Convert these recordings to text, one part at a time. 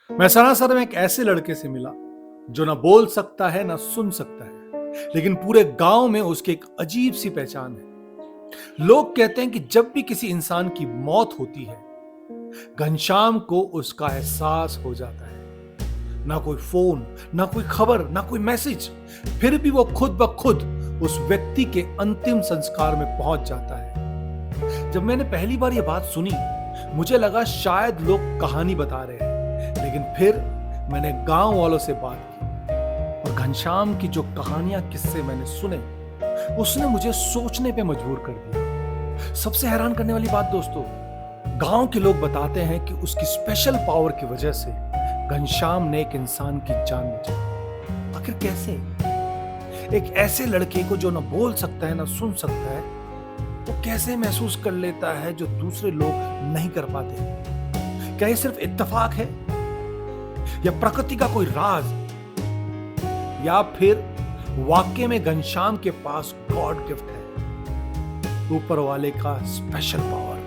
मैं सरासर में एक ऐसे लड़के से मिला जो ना बोल सकता है ना सुन सकता है, लेकिन पूरे गांव में उसकी एक अजीब सी पहचान है। लोग कहते हैं कि जब भी किसी इंसान की मौत होती है, घनश्याम को उसका एहसास हो जाता है। ना कोई फोन, ना कोई खबर, ना कोई मैसेज, फिर भी वो खुद ब खुद उस व्यक्ति के अंतिम संस्कार में पहुंच जाता है। जब मैंने पहली बार ये बात सुनी, मुझे लगा शायद लोग कहानी बता रहे हैं, लेकिन फिर मैंने गांव वालों से बात की और घनश्याम की जो कहानियां किस्से मैंने सुने, उसने मुझे सोचने पे मजबूर कर दिया। सबसे हैरान करने वाली बात दोस्तों, गांव के लोग बताते हैं कि उसकी स्पेशल पावर की वजह से घनश्याम ने एक इंसान की जान बचाई। आखिर कैसे? एक ऐसे लड़के को जो ना बोल सकता है ना सुन सकता है, वो कैसे महसूस कर लेता है जो दूसरे लोग नहीं कर पाते? क्या ये सिर्फ इत्तेफाक है, या प्रकृति का कोई राज, या फिर वाकई में घनश्याम के पास गॉड गिफ्ट है, ऊपर वाले का स्पेशल पावर?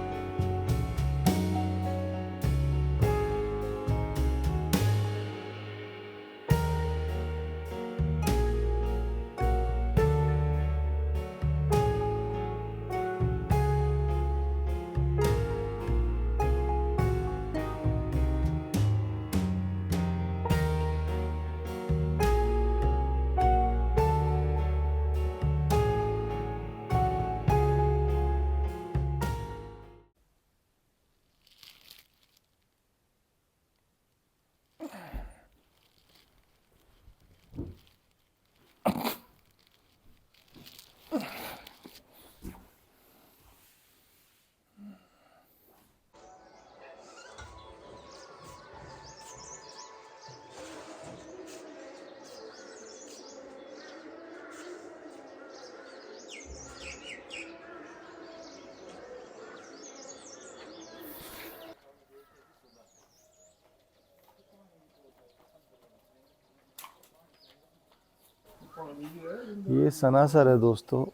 ये सनासर है दोस्तों।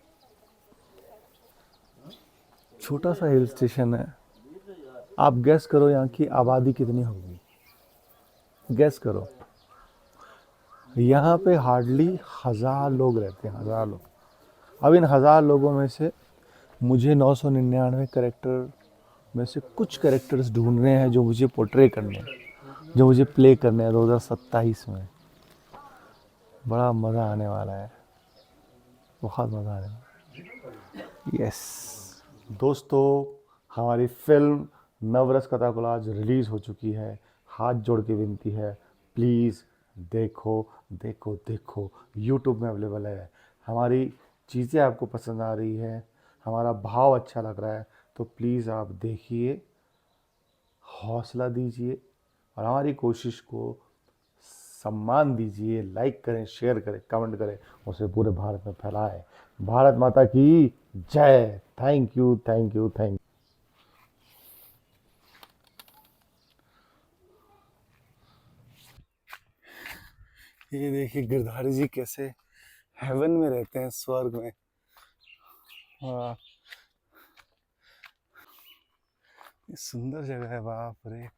छोटा सा हिल स्टेशन है। आप गैस करो यहाँ की आबादी कितनी होगी। गैस करो। यहाँ पे हार्डली 1000 लोग रहते हैं, 1000 लोग। अब इन 1000 लोगों में से मुझे 999 कैरेक्टर में से कुछ कैरेक्टर्स ढूंढने हैं जो मुझे पोर्ट्रे करने हैं, जो मुझे प्ले करने हैं 2027 में। बड़ा मज़ा आने वाला है, बहुत मज़ा आने वाला है। यस दोस्तों, हमारी फिल्म नवरस कथा कोलाज रिलीज़ हो चुकी है। हाथ जोड़ के विनती है, प्लीज़ देखो देखो देखो। यूट्यूब में अवेलेबल है। हमारी चीज़ें आपको पसंद आ रही है, हमारा भाव अच्छा लग रहा है, तो प्लीज़ आप देखिए, हौसला दीजिए और हमारी कोशिश को सम्मान दीजिए। लाइक करें, शेयर करें, कमेंट करें, उसे पूरे भारत में फैलाएं। भारत माता की जय। Thank you, thank you, thank you. ये देखिए गिरधारी जी कैसे हेवन में रहते हैं, स्वर्ग में। वाह, ये सुंदर जगह है, बाप रे।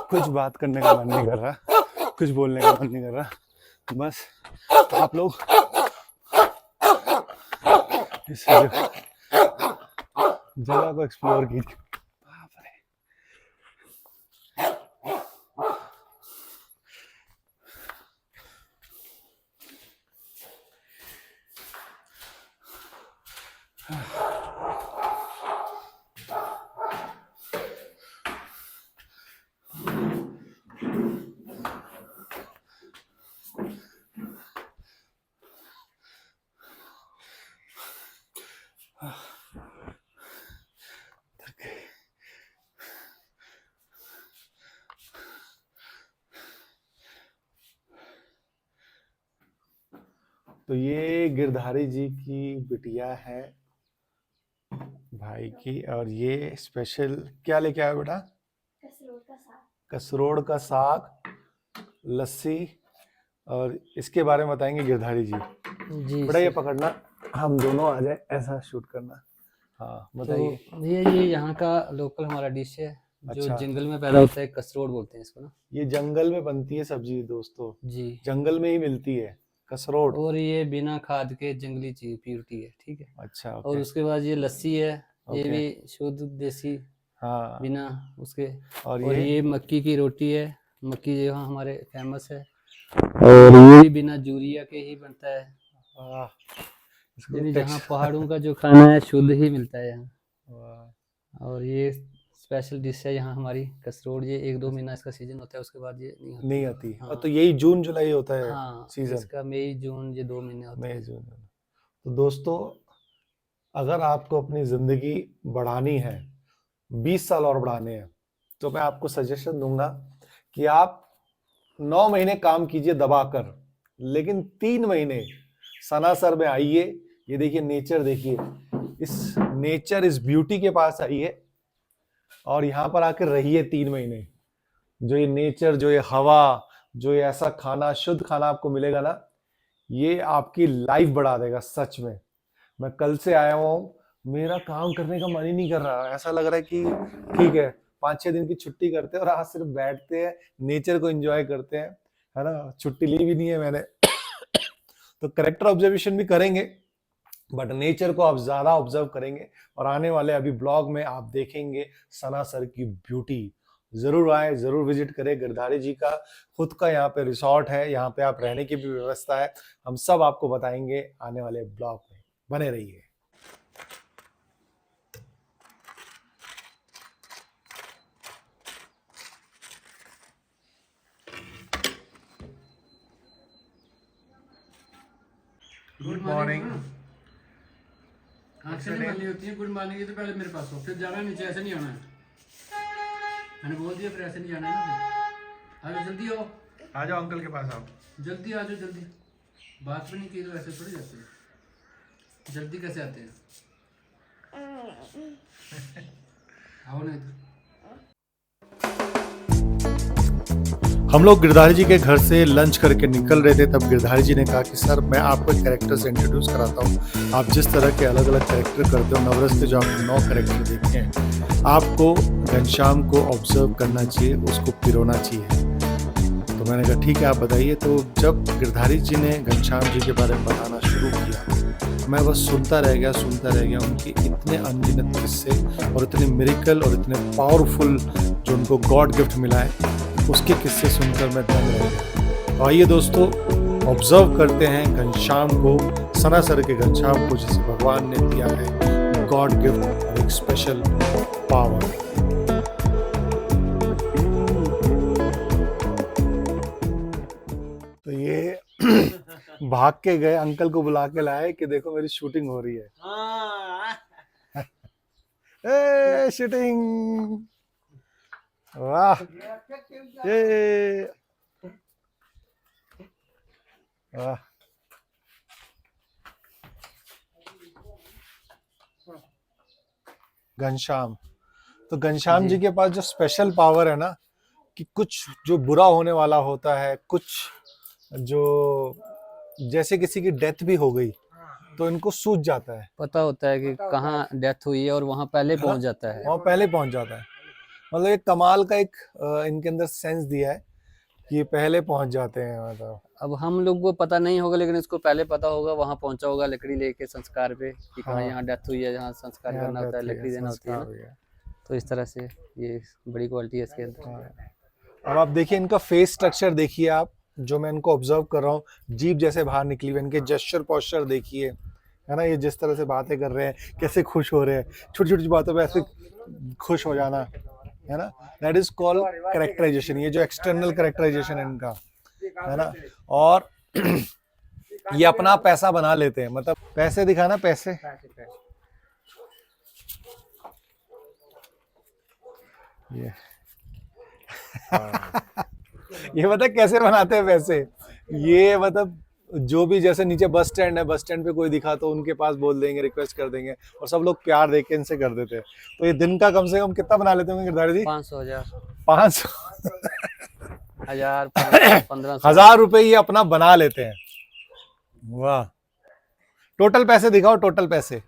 कुछ बात करने का मन नहीं कर रहा, कुछ बोलने का मन नहीं कर रहा। बस आप लोग इस जगह को एक्सप्लोर कीजिए। बाप रे। तो ये गिरधारी जी की बिटिया है भाई की। और ये स्पेशल क्या लेके आया बेटा? कसरोड़ का साग, लस्सी, और इसके बारे में बताएंगे गिरधारी जी। जी बेटा ये सर। पकड़ना, हम दोनों आ जाए, ऐसा शूट करना। हाँ तो बताइए। ये यहाँ का लोकल हमारा डिश है जो अच्छा। जंगल में पैदा होता है, कसरोड़ बोलते हैं इसको ना। ये जंगल में बनती है सब्जी दोस्तों, जी। जंगल में ही मिलती है कसरोड़। और ये बिना खाद के जंगली चीज प्योरिटी है, ठीक है। अच्छा और ओके। उसके बाद ये लस्सी है, ये ओके। भी शुद्ध देसी, हाँ। बिना उसके। और और ये ये मक्की की रोटी है, मक्की जो यहाँ हमारे फेमस है। और ये भी बिना यूरिया के ही बनता है, वाह, इसको यानी जहाँ टेक्स- पहाड़ों का जो खाना है शुद्ध ही मिलता है यहाँ। वाह। और ये स्पेशल डिश है यहाँ हमारी कसरोड़। ये 1-2 महीना इसका सीजन होता है, उसके बाद ये नहीं होती। नहीं आती। हाँ। और तो यही जून जुलाई होता है हाँ, सीजन, इसका मई जून ये 2 महीने होते मई हैं। जून। तो दोस्तों, अगर आपको अपनी जिंदगी बढ़ानी है, 20 साल और बढ़ाने हैं, तो मैं आपको सजेशन दूंगा कि आप 9 महीने काम कीजिए दबाकर, लेकिन 3 महीने सनासर में आइए। ये देखिए नेचर, देखिए इस नेचर, इस ब्यूटी के पास आइए और यहाँ पर आकर रहिए 3 महीने। जो ये नेचर, जो ये हवा, जो ये ऐसा खाना, शुद्ध खाना आपको मिलेगा ना, ये आपकी लाइफ बढ़ा देगा सच में। मैं कल से आया हूँ, मेरा काम करने का मन ही नहीं कर रहा। ऐसा लग रहा है कि ठीक है 5-6 दिन की छुट्टी करते हैं और आज सिर्फ बैठते हैं, नेचर को एंजॉय करते हैं, है ना। छुट्टी ली भी नहीं है मैंने तो करेक्टर ऑब्जर्वेशन भी करेंगे, बट नेचर को आप ज्यादा ऑब्जर्व करेंगे। और आने वाले अभी ब्लॉग में आप देखेंगे सनासर की ब्यूटी। जरूर आए, जरूर विजिट करें। गिरधारी जी का खुद का यहाँ पे रिसोर्ट है, यहाँ पे आप रहने की भी व्यवस्था है। हम सब आपको बताएंगे आने वाले ब्लॉग में, बने रहिए। Good morning. आँख से नहीं बननी होती है गुड मॉर्निंग, तो पहले मेरे पास हो, फिर जाना नीचे, ऐसे नहीं आना है। मैंने बोल दिया फिर ऐसे नहीं जाना है ना। फिर आ जाओ, जल्दी आओ, आ जाओ अंकल के पास, आप जल्दी आ जाओ, जल्दी। बात भी नहीं की तो ऐसे थोड़ी जाते हैं, जल्दी कैसे आते हैं। आओ नहीं तो। हम लोग गिरधारी जी के घर से लंच करके निकल रहे थे, तब गिरधारी जी ने कहा कि सर मैं आपको एक कैरेक्टर से इंट्रोड्यूस कराता हूँ। आप जिस तरह के अलग अलग कैरेक्टर करते हो, नवरस के जो आपने 9 कैरेक्टर देखे हैं, आपको घनश्याम को ऑब्जर्व करना चाहिए, उसको पिरोना चाहिए। तो मैंने कहा ठीक है आप बताइए। तो जब गिरधारी जी ने घनश्याम जी के बारे में बताना शुरू किया, मैं बस सुनता रह गया। उनके इतने अनगिनत किस्से और इतने मिरेकल और इतने पावरफुल जो उनको गॉड गिफ्ट मिला है, उसके किस्से सुनकर मैं दंग रह गया। तो आइए दोस्तों, ऑब्जर्व करते हैं घनश्याम को, सनासर के घनश्याम को, जिसे भगवान ने दिया है गॉड गिफ्ट और एक स्पेशल पावर। तो ये भाग के गए, अंकल को बुला के लाए कि देखो मेरी शूटिंग हो रही है। ए शूटिंग, वाह, ये वाह। घनश्याम, तो घनश्याम जी के पास जो स्पेशल पावर है ना, कि कुछ जो बुरा होने वाला होता है, कुछ जो जैसे किसी की डेथ भी हो गई तो इनको सूझ जाता है, पता होता है कि कहाँ डेथ हुई है और वहाँ पहले पहुँच जाता है। वहाँ पहले पहुंच जाता है। मतलब एक कमाल का एक इनके अंदर सेंस दिया है कि ये पहले पहुंच जाते हैं। मतलब अब हम लोग को पता नहीं होगा, लेकिन इसको पहले पता होगा, वहाँ पहुँचा होगा लकड़ी लेके संस्कार पे कि कहाँ यहाँ डेथ हुई है, जहाँ संस्कार यहाँ करना होता है, death हुई है, लकड़ी देना होती है संस्कार ना। हुई है। तो इस तरह से ये बड़ी क्वालिटी है इसके अंदर। अब आप देखिए इनका फेस स्ट्रक्चर देखिए आप, जो मैं इनको ऑब्जर्व कर रहा हूँ, जीभ जैसे बाहर निकली हुई, इनके जेस्चर पोस्चर देखिए, है ना। ये जिस तरह से बातें कर रहे हैं, कैसे खुश हो रहे हैं, छोटी छोटी बातों पे ऐसे खुश हो जाना, है ना। That is called characterization. ये जो एक्सटर्नल कैरेक्टराइजेशन है इनका, है ना। और ये अपना पैसा बना लेते हैं, मतलब पैसे दिखाना, पैसे। ये ये मतलब कैसे बनाते हैं पैसे, ये मतलब जो भी जैसे नीचे बस स्टैंड है, बस स्टैंड पे कोई दिखा तो उनके पास बोल देंगे, रिक्वेस्ट कर देंगे, और सब लोग प्यार देके इनसे कर देते हैं। तो ये दिन का कम से कम कितना बना लेते होंगे गिरधारी जी? 500 1000 500 1000 1500 1000 रुपए ये अपना बना लेते हैं। वाह, टोटल पैसे दिखाओ, टोटल पैसे।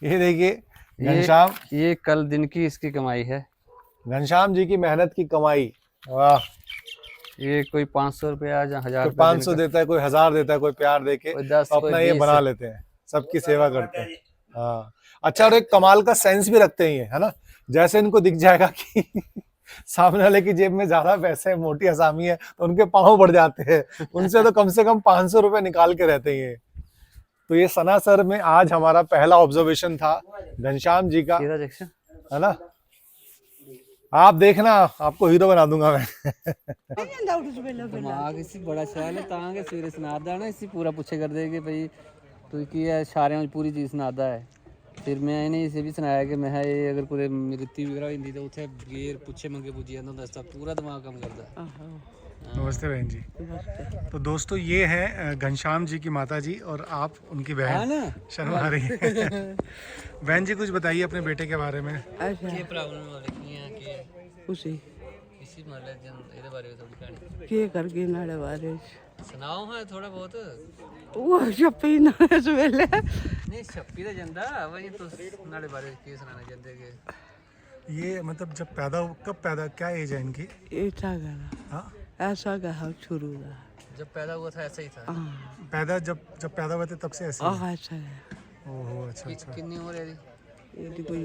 ये देखिए घनश्याम, ये कल दिन की इसकी कमाई है। घनश्याम जी की मेहनत की कमाई। वाह, ये कोई 500 रुपया या 1000 कोई 500 देता है, कोई 1000 देता है, कोई प्यार देके कोई 10 तो कोई अपना ये 20 बना लेते हैं, सबकी सेवा करते हैं। हाँ, अच्छा, और एक कमाल का सेंस भी रखते हैं ये, है ना? जैसे इनको दिख जाएगा कि सामने वाले की जेब में ज्यादा पैसे है, मोटी असामी है, तो उनके पांव बढ़ जाते हैं, उनसे तो कम से कम 500 रुपए निकाल के रहते हैं ये। तो ये सनासर में आज हमारा पहला ऑब्जर्वेशन था घनश्याम जी का, है ना? आप देखना, आपको हीरो बना दूंगा मैं। दिमाग इसी बड़ा ख्याल है तांगे सवेरे सुनादा ना, इसी पूरा पूछे कर दे कि भाई तू की है सारे में पूरी चीज सुनादा है। फिर मैं इन्हें इसे भी सुनाया कि मैं ये अगर कोई मृत्यु वगैरह होती तो उसे गेर पूछे मंगे पूछी जाता दसता, पूरा दिमाग काम करता है। नमस्ते बहन जी। तो दोस्तों ये है घनश्याम जी की माता जी और आप उनकी बहन। शर्मा रही है। बहन जी कुछ बताइए अपने बेटे के बारे में। क्या प्रॉब्लम हो रही है कि उसी इसी मतलब ਇਹਦੇ ਬਾਰੇ ਥੋੜੀ ਕਹਾਣੀ ਕੀ ਕਰ ਗਏ ਨਾਲੇ ਬਾਰੇ ਸੁਣਾਓ ਹਾਂ ਥੋੜਾ ਬਹੁਤ। ਉਹ ਛੱਪੀ ਨਾਲੇ ਸਵੇਲੇ नहीं छप्पी तो जंदा वही तो नाले बारे की सुनाना चाहते कि ये मतलब जब पैदा, कब पैदा, क्या एज है इनकी? ऐसा करा हाँ, ऐसा कहा शुरू का जब पैदा हुआ था ऐसा ही था। पैदा जब पैदा हुए थे तब से ऐसे? ऐसा है ओहो, अच्छा अच्छा। कितनी उम्र है ये कोई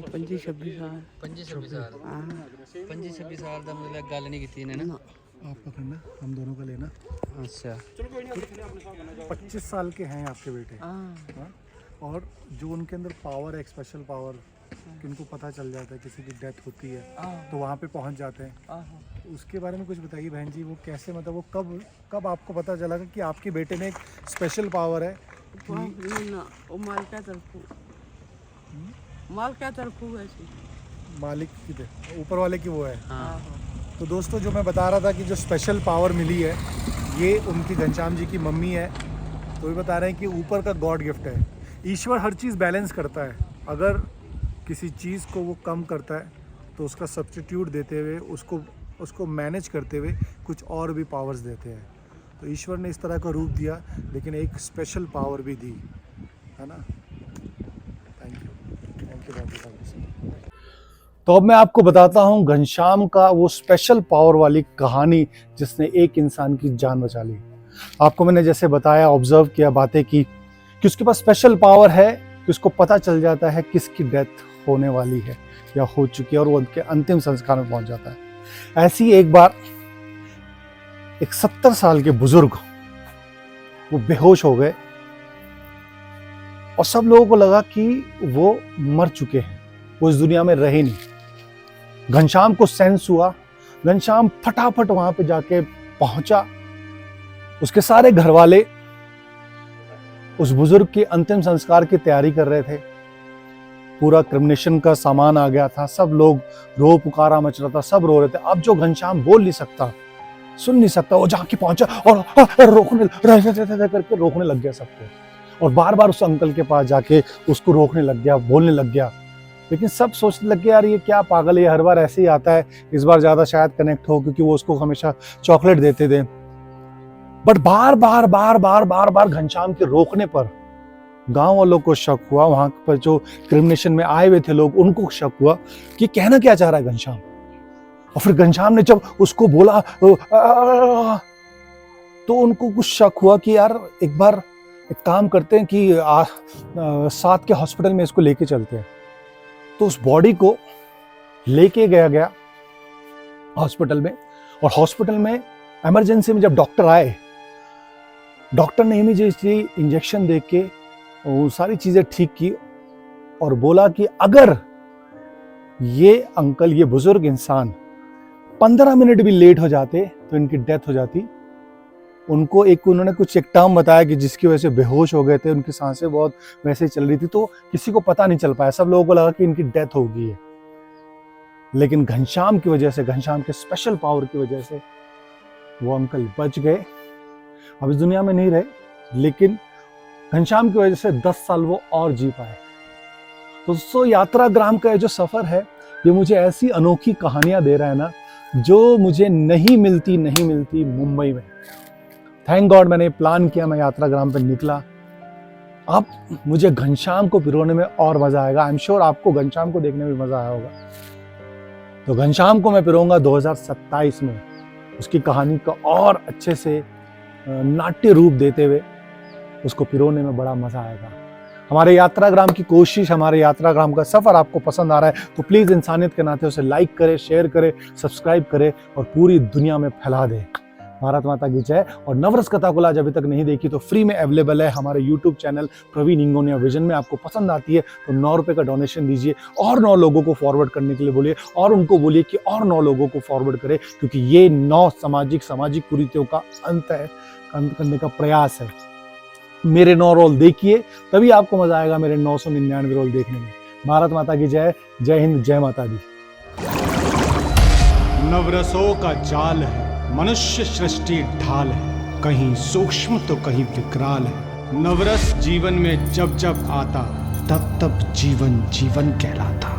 25-26 साल 25-26 साल। 25-26 साल का मतलब गल नहीं की इन्हें ना। आप पकड़ना, हम दोनों का लेना। अच्छा 25 साल के हैं आपके बेटे। हाँ? और जो उनके अंदर पावर है, एक स्पेशल पावर, कि उनको पता चल जाता है किसी की डेथ होती है तो वहाँ पे पहुँच जाते हैं, उसके बारे में कुछ बताइए बहन जी। वो कैसे, मतलब वो कब आपको पता चला कि आपके बेटे में एक स्पेशल पावर है? वो माल क्या तरफू वैसे मालिक की ऊपर वाले की वो है। तो दोस्तों जो मैं बता रहा था कि जो स्पेशल पावर मिली है ये उनकी घनश्याम जी की मम्मी है। तो ये बता रहे हैं कि ऊपर का गॉड गिफ्ट है। ईश्वर हर चीज़ बैलेंस करता है, अगर किसी चीज़ को वो कम करता है तो उसका सब्स्टिट्यूट देते हुए उसको मैनेज करते हुए कुछ और भी पावर्स देते हैं। तो ईश्वर ने इस तरह का रूप दिया, लेकिन एक स्पेशल पावर भी दी, है ना? Thank you. तो अब मैं आपको बताता हूँ घनश्याम का वो स्पेशल पावर वाली कहानी जिसने एक इंसान की जान बचा ली। आपको मैंने जैसे बताया, ऑब्जर्व किया, बातें की कि उसके पास स्पेशल पावर है कि उसको पता चल जाता है किसकी डेथ होने वाली है या हो चुकी है और वो उनके अंतिम संस्कार में पहुंच जाता है। ऐसी एक बार एक 70 साल के बुजुर्ग वो बेहोश हो गए और सब लोगों को लगा कि वो मर चुके हैं, वो इस दुनिया में रहे नहीं। घनश्याम को सेंस हुआ, घनश्याम फटाफट वहां पे जाके पहुंचा। उसके सारे घर वाले उस बुजुर्ग के अंतिम संस्कार की तैयारी कर रहे थे। पूरा क्रिमिनेशन का सामान आ गया था, सब लोग रो पुकारा मच रहा था, सब रो रहे थे। अब जो घनश्याम बोल नहीं सकता, सुन नहीं सकता, वो जाके पहुंचा और रोकने करके रोकने लग गया सबको, और बार बार उस अंकल के पास जाके उसको रोकने लग गया, बोलने लग गया। लेकिन सब सोचने लग गए यार ये क्या पागल है, ये हर बार ऐसे ही आता है, इस बार ज्यादा शायद कनेक्ट हो, क्योंकि वो उसको हमेशा चॉकलेट देते थे। बट बार बार घनश्याम के रोकने पर गांव वालों को शक हुआ, वहां पर जो क्रिमिनेशन में आए हुए थे लोग उनको शक हुआ कि कहना क्या चाह रहा है घनश्याम। और फिर घनश्याम ने जब उसको बोला तो उनको कुछ शक हुआ कि यार एक बार एक काम करते हैं कि साथ के हॉस्पिटल में इसको लेके चलते हैं। तो उस बॉडी को लेके गया हॉस्पिटल में, और हॉस्पिटल में इमरजेंसी में जब डॉक्टर आए, डॉक्टर ने इमीडिएटली इंजेक्शन दे के वो सारी चीजें ठीक की और बोला कि अगर ये अंकल, ये बुजुर्ग इंसान 15 मिनट भी लेट हो जाते तो इनकी डेथ हो जाती। उन्होंने कुछ एक टर्म बताया कि जिसकी वजह से बेहोश हो गए थे, उनकी सांसें बहुत वैसे ही चल रही थी, तो किसी को पता नहीं चल पाया, सब लोगों को लगा कि इनकी डेथ हो गई है। लेकिन घनश्याम की वजह से, घनश्याम के स्पेशल पावर की वजह से वो अंकल बच गए। अब इस दुनिया में नहीं रहे, लेकिन घनश्याम की वजह से 10 साल वो और जी पाए। तो दोस्तों, यात्राग्राम का ये जो सफर है, ये मुझे ऐसी अनोखी कहानियां दे रहा है ना, जो मुझे नहीं मिलती मुंबई में। थैंक गॉड मैंने प्लान किया, मैं यात्राग्राम पे निकला। अब मुझे घनश्याम को पिरोने में और मजा आएगा। आई एम श्योर आपको घनश्याम को देखने में मजा आया होगा। तो घनश्याम को मैं पिरोऊंगा 2027 में, उसकी कहानी का और अच्छे से नाट्य रूप देते हुए उसको पिरोने में बड़ा मजा आएगा। हमारे यात्राग्राम की कोशिश, हमारे यात्राग्राम का सफर आपको पसंद आ रहा है तो प्लीज इंसानियत के नाते उसे लाइक करें, शेयर करें, सब्सक्राइब करें और पूरी दुनिया में फैला दें। भारत माता की जय। और नवरस कथा को आज अभी तक नहीं देखी तो फ्री में अवेलेबल है हमारे यूट्यूब चैनल प्रवीण इंगोनिया विजन में। आपको पसंद आती है तो 9 रुपए का डोनेशन दीजिए और 9 लोगों को फॉरवर्ड करने के लिए बोलिए, और उनको बोलिए कि और 9 लोगों को फॉरवर्ड करें, क्योंकि ये 9 सामाजिक कुरीतियों का अंत करने का प्रयास है। मेरे 9 रोल देखिए, तभी आपको मजा आएगा मेरे 999 रोल देखने में। भारत माता की जय। जय हिंद, जय माता दी। नवरसों का जाल है, मनुष्य सृष्टि ढाल है, कहीं सूक्ष्म तो कहीं विकराल है। नवरस जीवन में जब जब आता, तब तब जीवन जीवन कहलाता।